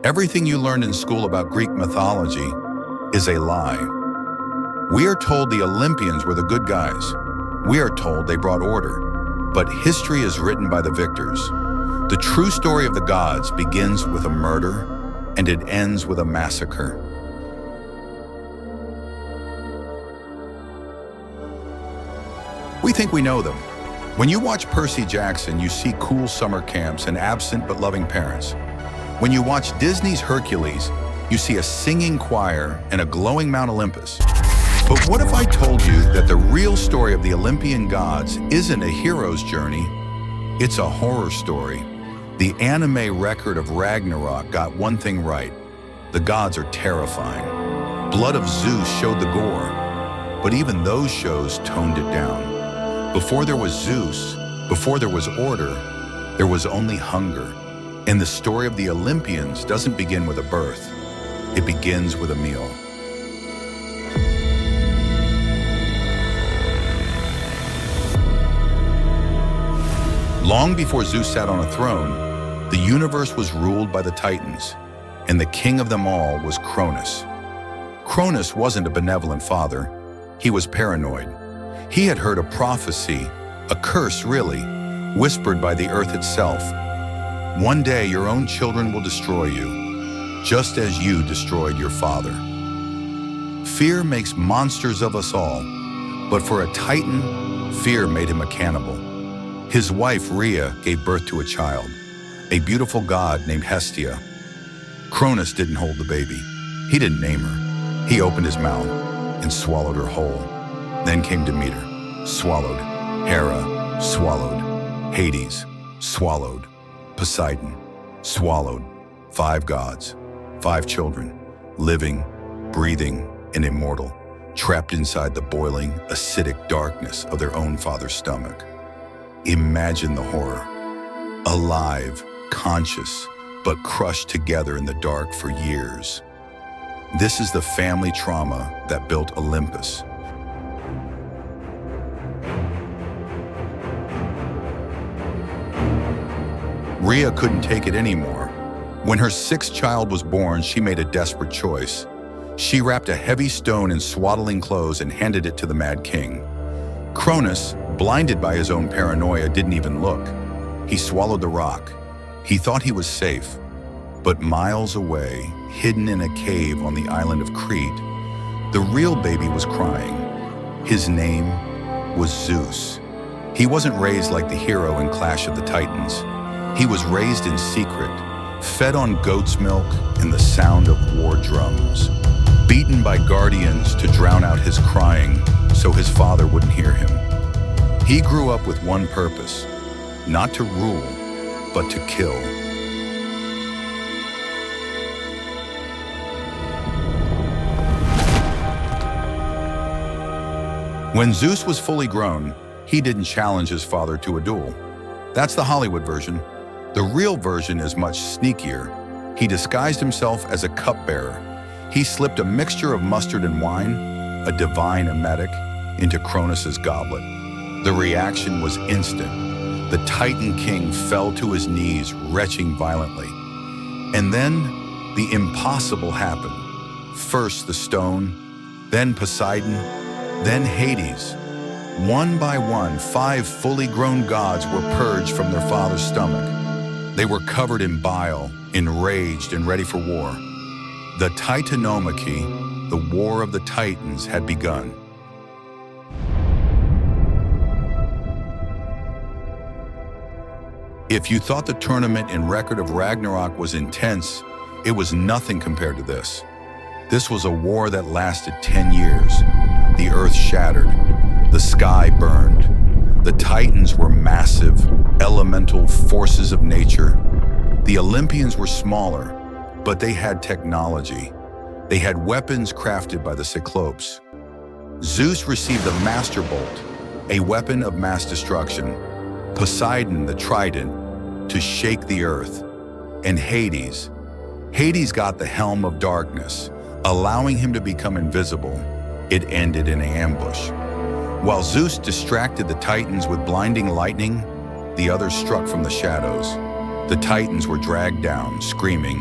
Everything you learned in school about Greek mythology is a lie. We are told the Olympians were the good guys. We are told they brought order. But history is written by the victors. The true story of the gods begins with a murder, and it ends with a massacre. We think we know them. When you watch Percy Jackson, you see cool summer camps and absent but loving parents. When you watch Disney's Hercules, you see a singing choir and a glowing Mount Olympus. But what if I told you that the real story of the Olympian gods isn't a hero's journey, it's a horror story? The anime record of Ragnarok got one thing right. The gods are terrifying. Blood of Zeus showed the gore, but even those shows toned it down. Before there was Zeus, before there was order, there was only hunger. And the story of the Olympians doesn't begin with a birth. It begins with a meal. Long before Zeus sat on a throne, the universe was ruled by the Titans, and the king of them all was Cronus. Cronus wasn't a benevolent father. He was paranoid. He had heard a prophecy, a curse really, whispered by the earth itself. One day your own children will destroy you, just as you destroyed your father. Fear makes monsters of us all, but for a Titan, fear made him a cannibal. His wife, Rhea, gave birth to a child, a beautiful god named Hestia. Cronus didn't hold the baby. He didn't name her. He opened his mouth and swallowed her whole. Then came Demeter, swallowed. Hera, swallowed. Hades, swallowed. Poseidon, swallowed. 5 gods, 5 children, living, breathing, and immortal, trapped inside the boiling, acidic darkness of their own father's stomach. Imagine the horror. Alive, conscious, but crushed together in the dark for years. This is the family trauma that built Olympus. Rhea couldn't take it anymore. When her 6th child was born, she made a desperate choice. She wrapped a heavy stone in swaddling clothes and handed it to the Mad King. Cronus, blinded by his own paranoia, didn't even look. He swallowed the rock. He thought he was safe. But miles away, hidden in a cave on the island of Crete, the real baby was crying. His name was Zeus. He wasn't raised like the hero in Clash of the Titans. He was raised in secret, fed on goat's milk and the sound of war drums, beaten by guardians to drown out his crying so his father wouldn't hear him. He grew up with one purpose, not to rule, but to kill. When Zeus was fully grown, he didn't challenge his father to a duel. That's the Hollywood version. The real version is much sneakier. He disguised himself as a cupbearer. He slipped a mixture of mustard and wine, a divine emetic, into Cronus's goblet. The reaction was instant. The Titan King fell to his knees, retching violently. And then the impossible happened. First the stone, then Poseidon, then Hades. One by one, 5 fully grown gods were purged from their father's stomach. They were covered in bile, enraged and ready for war. The Titanomachy, the war of the Titans, had begun. If you thought the tournament in Record of Ragnarok was intense, it was nothing compared to this. This was a war that lasted 10 years. The earth shattered. The sky burned. The Titans were massive, elemental forces of nature. The Olympians were smaller, but they had technology. They had weapons crafted by the Cyclopes. Zeus received the Master Bolt, a weapon of mass destruction. Poseidon, the Trident, to shake the earth. And Hades got the Helm of Darkness, allowing him to become invisible. It ended in an ambush. While Zeus distracted the Titans with blinding lightning, the others struck from the shadows. The Titans were dragged down, screaming,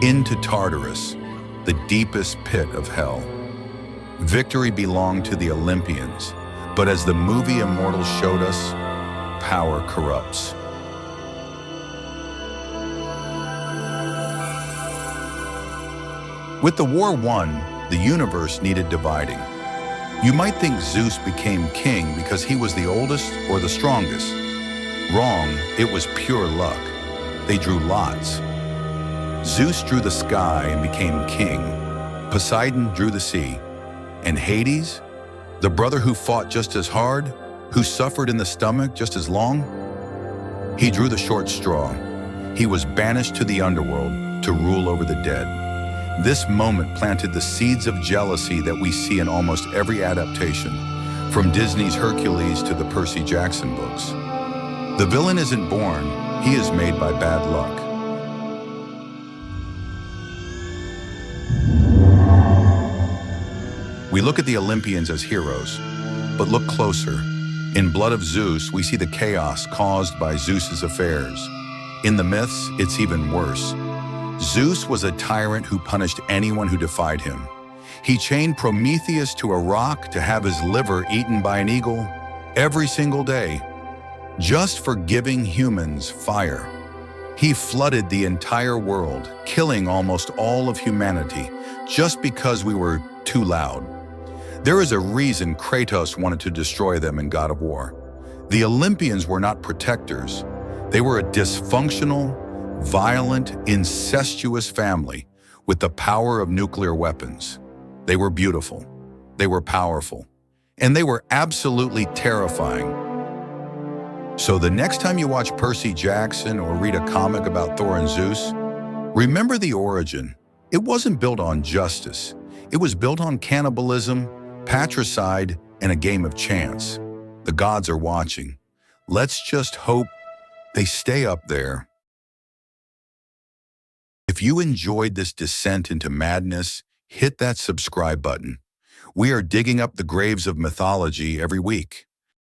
into Tartarus, the deepest pit of hell. Victory belonged to the Olympians, but as the movie Immortals showed us, power corrupts. With the war won, the universe needed dividing. You might think Zeus became king because he was the oldest or the strongest. Wrong, it was pure luck. They drew lots. Zeus drew the sky and became king. Poseidon drew the sea. And Hades, the brother who fought just as hard, who suffered in the stomach just as long, he drew the short straw. He was banished to the underworld to rule over the dead. This moment planted the seeds of jealousy that we see in almost every adaptation, from Disney's Hercules to the Percy Jackson books. The villain isn't born, he is made by bad luck. We look at the Olympians as heroes, but look closer. In Blood of Zeus, we see the chaos caused by Zeus's affairs. In the myths, it's even worse. Zeus was a tyrant who punished anyone who defied him. He chained Prometheus to a rock to have his liver eaten by an eagle every single day, just for giving humans fire. He flooded the entire world, killing almost all of humanity, just because we were too loud. There is a reason Kratos wanted to destroy them in God of War. The Olympians were not protectors. They were a dysfunctional, violent, incestuous family with the power of nuclear weapons. They were beautiful, they were powerful, and they were absolutely terrifying. So the next time you watch Percy Jackson or read a comic about Thor and Zeus, remember the origin. It wasn't built on justice. It was built on cannibalism, patricide, and a game of chance. The gods are watching. Let's just hope they stay up there. If you enjoyed this descent into madness, hit that subscribe button. We are digging up the graves of mythology every week.